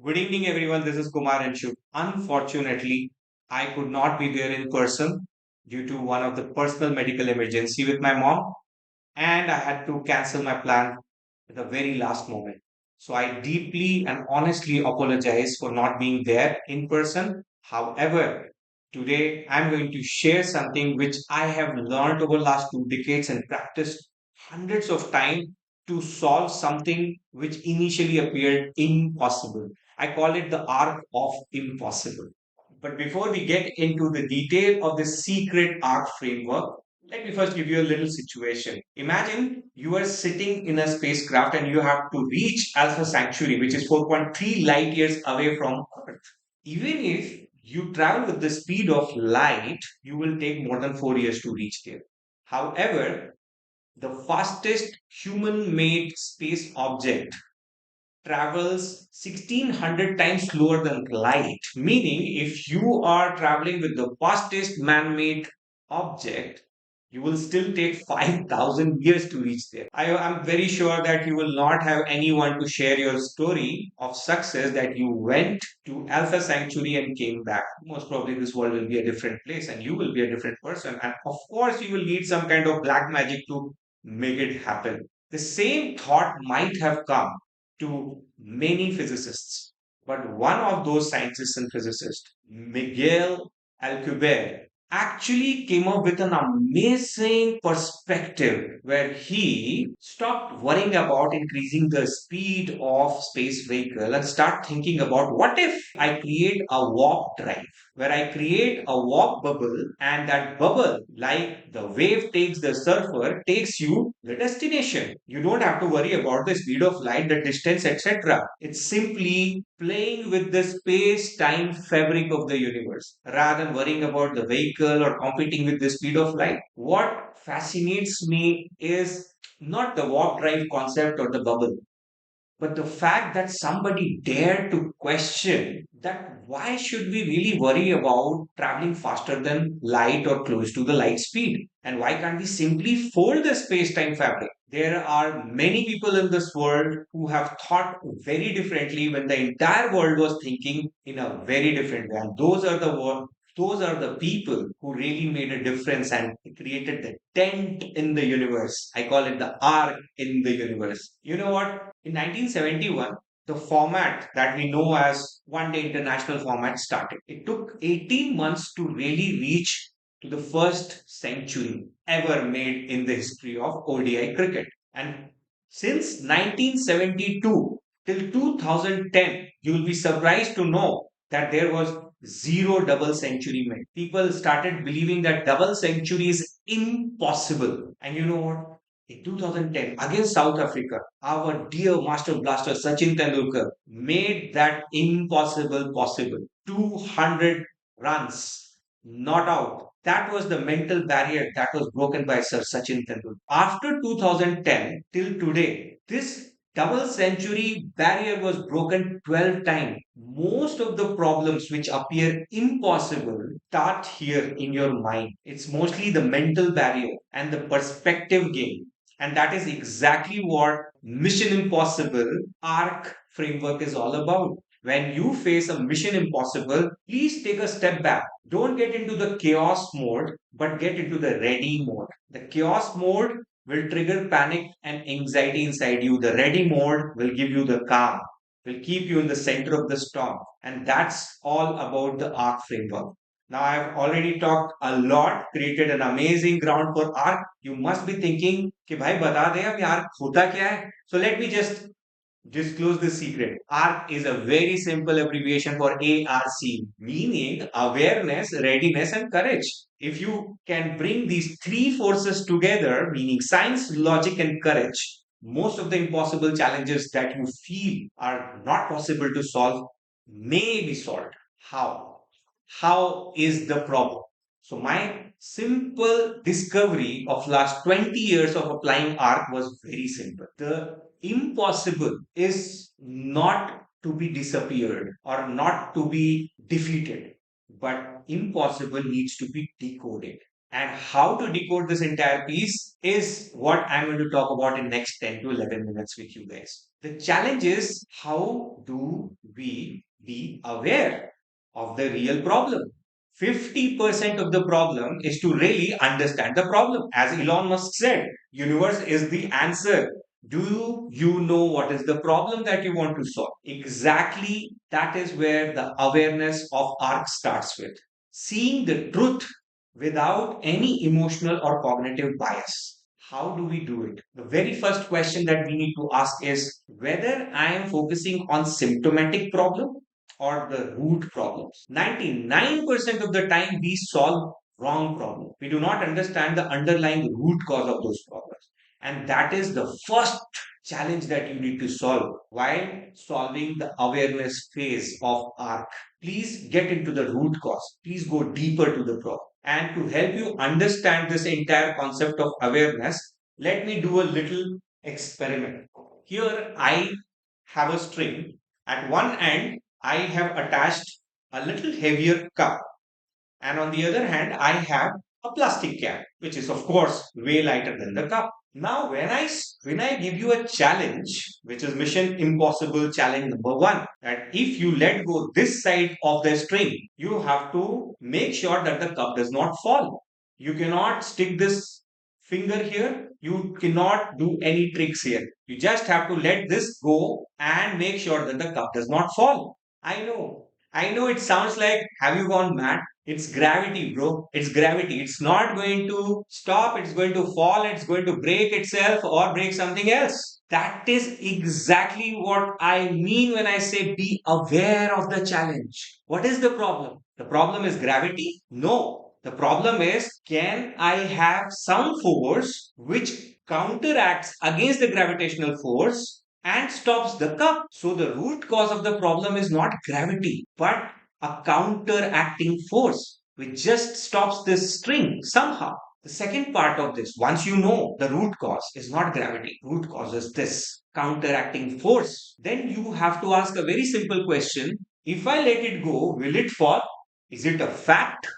Good evening, everyone. This is Kumar Anshu. Unfortunately, I could not be there in person due to one of the personal medical emergency with my mom, and I had to cancel my plan at the very last moment. So I deeply and honestly apologize for not being there in person. However, today I'm going to share something which I have learned over last 2 decades and practiced hundreds of times to solve something which initially appeared impossible. I call it the arc of impossible. But before we get into the detail of the secret arc framework, let me first give you a little situation. Imagine you are sitting in a spacecraft and you have to reach Alpha Sanctuary, which is 4.3 light years away from Earth. Even if you travel with the speed of light, you will take more than 4 years to reach there. However, the fastest human made space object travels 1600 times slower than light, meaning if you are traveling with the fastest man-made object, you will still take 5000 years to reach there. I'm very sure that you will not have anyone to share your story of success that you went to Alpha Sanctuary and came back. Most probably this world will be a different place and you will be a different person, and of course you will need some kind of black magic to make it happen. The same thought might have come to many physicists. But one of those scientists and physicists, Miguel Alcubierre, actually came up with an amazing perspective where he stopped worrying about increasing the speed of space vehicle and start thinking about what if I create a warp drive where I create a warp bubble, and that bubble, like the wave takes the surfer, takes you the destination. You don't have to worry about the speed of light, the distance, etc. It's simply playing with the space-time fabric of the universe rather than worrying about the vehicle or competing with the speed of light. What fascinates me is not the warp drive concept or the bubble, but the fact that somebody dared to question that why should we really worry about traveling faster than light or close to the light speed? And why can't we simply fold the space-time fabric? There are many people in this world who have thought very differently when the entire world was thinking in a very different way. And those are the people who really made a difference and created the dent in the universe. I call it the arc in the universe. You know what? In 1971, the format that we know as one day international format started. It took 18 months to really reach to the first century ever made in the history of ODI cricket. And since 1972 till 2010, you will be surprised to know that there was zero double century made. People started believing that double century is impossible. And you know what? In 2010, against South Africa, our dear master blaster Sachin Tendulkar made that impossible possible. 200 runs, not out. That was the mental barrier that was broken by Sir Sachin Tendulkar. After 2010 till today, this double century barrier was broken 12 times. Most of the problems which appear impossible start here in your mind. It's mostly the mental barrier and the perspective game. And that is exactly what Mission Impossible ARC framework is all about. When you face a Mission Impossible, please take a step back. Don't get into the chaos mode, but get into the ready mode. The chaos mode will trigger panic and anxiety inside you. The ready mode will give you the calm, will keep you in the center of the storm. And that's all about the ARC framework. Now, I've already talked a lot, created an amazing ground for ARC. You must be thinking कि भाई बता दे अब यार होता क्या है. So let me just disclose the secret. ARC is a very simple abbreviation for ARC, meaning awareness, readiness, and courage. If you can bring these three forces together, meaning science, logic, and courage, most of the impossible challenges that you feel are not possible to solve may be solved. How? How is the problem? So my simple discovery of last 20 years of applying ARC was very simple. The impossible is not to be disappeared or not to be defeated, but impossible needs to be decoded. And how to decode this entire piece is what I'm going to talk about in next 10 to 11 minutes with you guys. The challenge is, how do we be aware of the real problem? 50% of the problem is to really understand the problem. As Elon Musk said, universe is the answer. Do you know what is the problem that you want to solve? Exactly, that is where the awareness of ARC starts with. Seeing the truth without any emotional or cognitive bias. How do we do it? The very first question that we need to ask is whether I am focusing on symptomatic problem or the root problems. 99% of the time we solve wrong problem. We do not understand the underlying root cause of those problems. And that is the first challenge that you need to solve while solving the awareness phase of ARC. Please get into the root cause. Please go deeper to the problem. And to help you understand this entire concept of awareness, let me do a little experiment. Here I have a string. At one end, I have attached a little heavier cup, and on the other hand, I have a plastic cap, which is of course way lighter than the cup. Now, when I give you a challenge, which is Mission Impossible challenge number one, that if you let go this side of the string, you have to make sure that the cup does not fall. You cannot stick this finger here. You cannot do any tricks here. You just have to let this go and make sure that the cup does not fall. I know. I know it sounds like, have you gone mad? It's gravity, bro. It's gravity. It's not going to stop. It's going to fall. It's going to break itself or break something else. That is exactly what I mean when I say be aware of the challenge. What is the problem? The problem is gravity? No. The problem is, can I have some force which counteracts against the gravitational force and stops the cup? So the root cause of the problem is not gravity, but a counteracting force which just stops this string somehow. The second part of this, once you know the root cause is not gravity, root cause is this counteracting force, then you have to ask a very simple question. If I let it go, will it fall? Is it a fact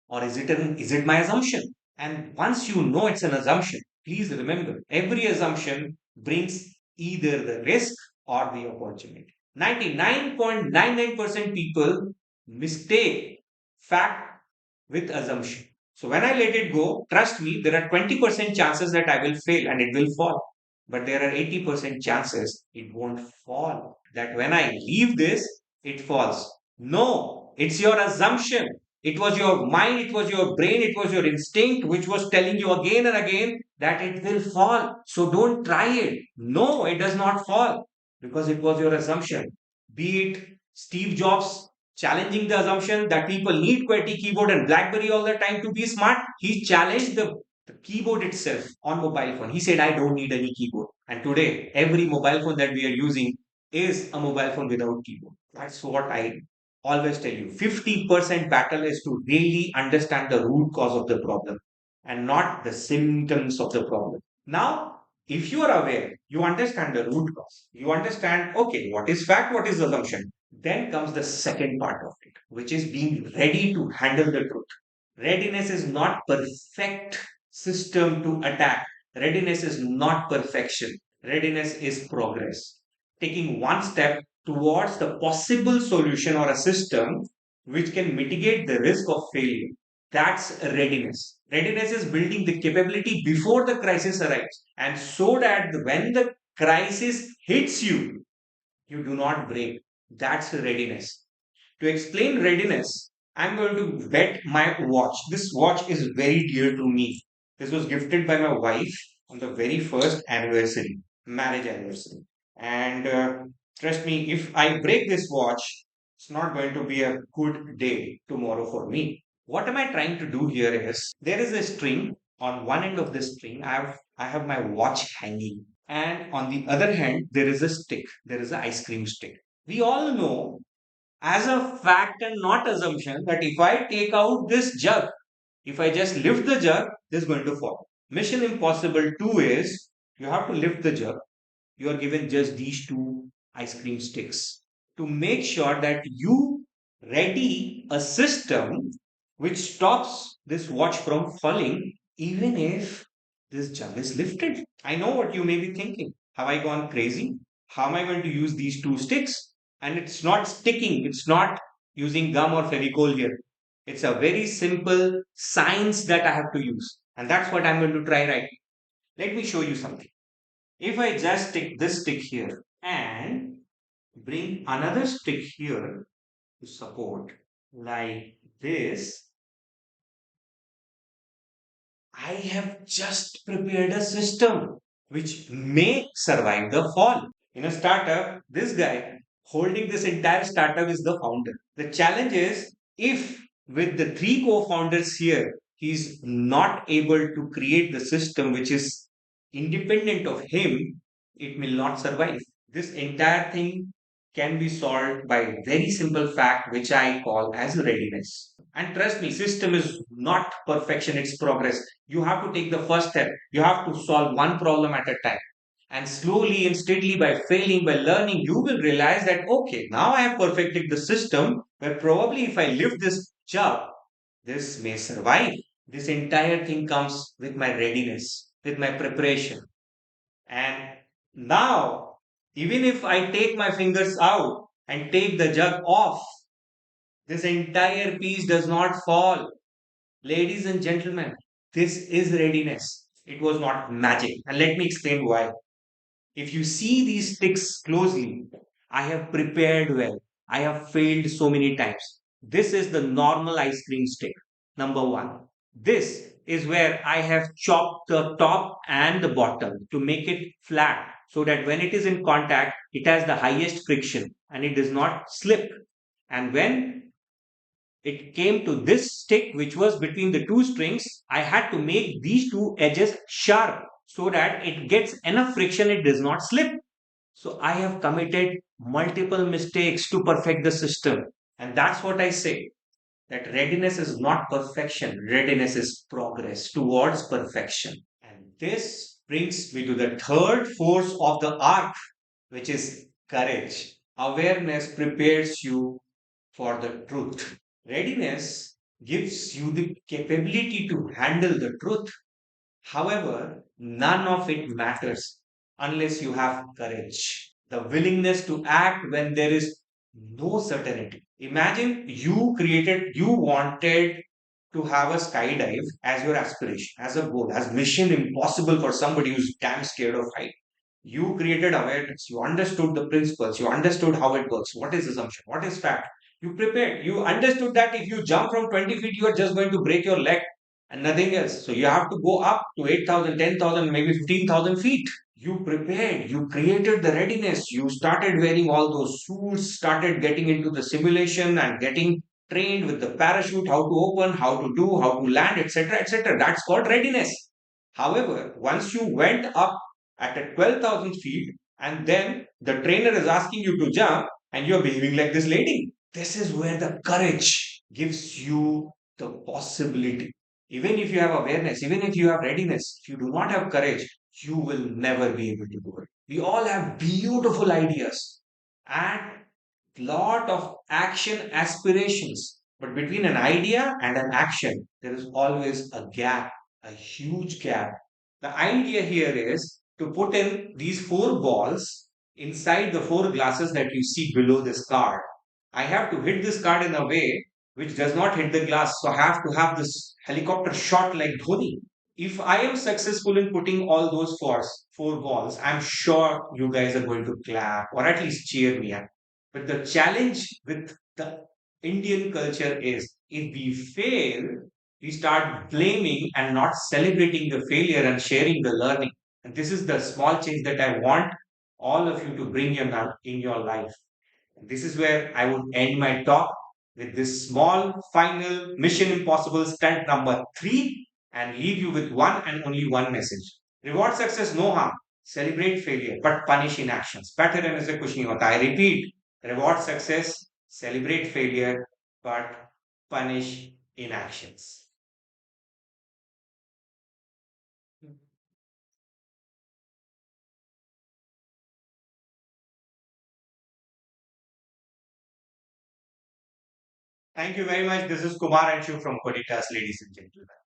or is it my assumption? And once you know it's an assumption, please remember every assumption brings either the risk or the opportunity. 99.99% people mistake fact with assumption. So when I let it go, trust me, there are 20% chances that I will fail and it will fall. But there are 80% chances it won't fall. That when I leave this, it falls. No, it's your assumption. It was your mind, it was your brain, it was your instinct which was telling you again and again that it will fall. So don't try it. No, it does not fall because it was your assumption. Be it Steve Jobs challenging the assumption that people need QWERTY keyboard and BlackBerry all the time to be smart. He challenged the keyboard itself on mobile phone. He said, I don't need any keyboard. And today, every mobile phone that we are using is a mobile phone without keyboard. That's what I always tell you. 50% battle is to really understand the root cause of the problem and not the symptoms of the problem. Now, if you are aware, you understand the root cause, you understand, okay, what is fact, what is assumption, then comes the second part of it, which is being ready to handle the truth. Readiness is not perfect system to attack. Readiness is not perfection. Readiness is progress. Taking one step towards the possible solution or a system which can mitigate the risk of failure. That's readiness. Readiness is building the capability before the crisis arrives, and so that when the crisis hits you, you do not break. That's readiness. To explain readiness, I'm going to bet my watch. This watch is very dear to me. This was gifted by my wife on the very first anniversary, marriage anniversary. And trust me, if I break this watch, it's not going to be a good day tomorrow for me. What am I trying to do here is there is a string. On one end of this string, I have my watch hanging. And on the other hand, there is a stick. There is an ice cream stick. We all know as a fact and not assumption that if I take out this jug, if I just lift the jug, this is going to fall. Mission Impossible 2 is you have to lift the jug. You are given just these two ice cream sticks to make sure that you ready a system which stops this watch from falling even if this jug is lifted. I know what you may be thinking. Have I gone crazy? How am I going to use these two sticks? And it's not sticking, it's not using gum or fevicol here. It's a very simple science that I have to use. And that's what I'm going to try right now. Let me show you something. If I just stick this stick here and bring another stick here to support like this, I have just prepared a system which may survive the fall. In a startup, this guy holding this entire startup is the founder. The challenge is if with the three co-founders here, he's not able to create the system which is independent of him, it will not survive. This entire thing can be solved by a very simple fact which I call as readiness. And trust me, system is not perfection, it's progress. You have to take the first step. You have to solve one problem at a time. And slowly and steadily, by failing, by learning, you will realize that, okay, now I have perfected the system where probably if I lift this job, this may survive. This entire thing comes with my readiness, with my preparation. And now, even if I take my fingers out and take the jug off, this entire piece does not fall. Ladies and gentlemen, this is readiness. It was not magic. And let me explain why. If you see these sticks closely, I have prepared well. I have failed so many times. This is the normal ice cream stick, number one. This is where I have chopped the top and the bottom to make it flat so that when it is in contact, it has the highest friction and it does not slip. And when it came to this stick, which was between the two strings, I had to make these two edges sharp so that it gets enough friction, it does not slip. So I have committed multiple mistakes to perfect the system. And that's what I say that readiness is not perfection, readiness is progress towards perfection. And this brings me to the third force of the arc, which is courage. Awareness prepares you for the truth. Readiness gives you the capability to handle the truth. However, none of it matters unless you have courage, the willingness to act when there is no certainty. Imagine you wanted to have a skydive as your aspiration, as a goal, as mission impossible for somebody who's damn scared of height. You created awareness, you understood the principles, you understood how it works, what is assumption, what is fact. You prepared, you understood that if you jump from 20 feet, you are just going to break your leg and nothing else. So you have to go up to 8,000, 10,000, maybe 15,000 feet. You prepared, you created the readiness, you started wearing all those suits, started getting into the simulation and getting trained with the parachute, how to open, how to do, how to land, etc., etc. That's called readiness. However, once you went up at a 12,000 feet and then the trainer is asking you to jump and you're behaving like this lady, this is where the courage gives you the possibility. Even if you have awareness, even if you have readiness, if you do not have courage, you will never be able to do it. We all have beautiful ideas and lot of action aspirations. But between an idea and an action, there is always a gap, a huge gap. The idea here is to put in these four balls inside the four glasses that you see below this card. I have to hit this card in a way which does not hit the glass. So I have to have this helicopter shot like Dhoni. If I am successful in putting all those four balls, I'm sure you guys are going to clap or at least cheer me up. But the challenge with the Indian culture is if we fail, we start blaming and not celebrating the failure and sharing the learning. And this is the small change that I want all of you to bring in your life. This is where I would end my talk with this small final Mission Impossible stunt number three and leave you with one and only one message. Reward success, no harm. Celebrate failure, but punish inactions. Better रहने से कुछ नहीं होता. I repeat, reward success, celebrate failure, but punish inactions. Thank you very much. This is Kumar Anshu from Coditas, ladies and gentlemen.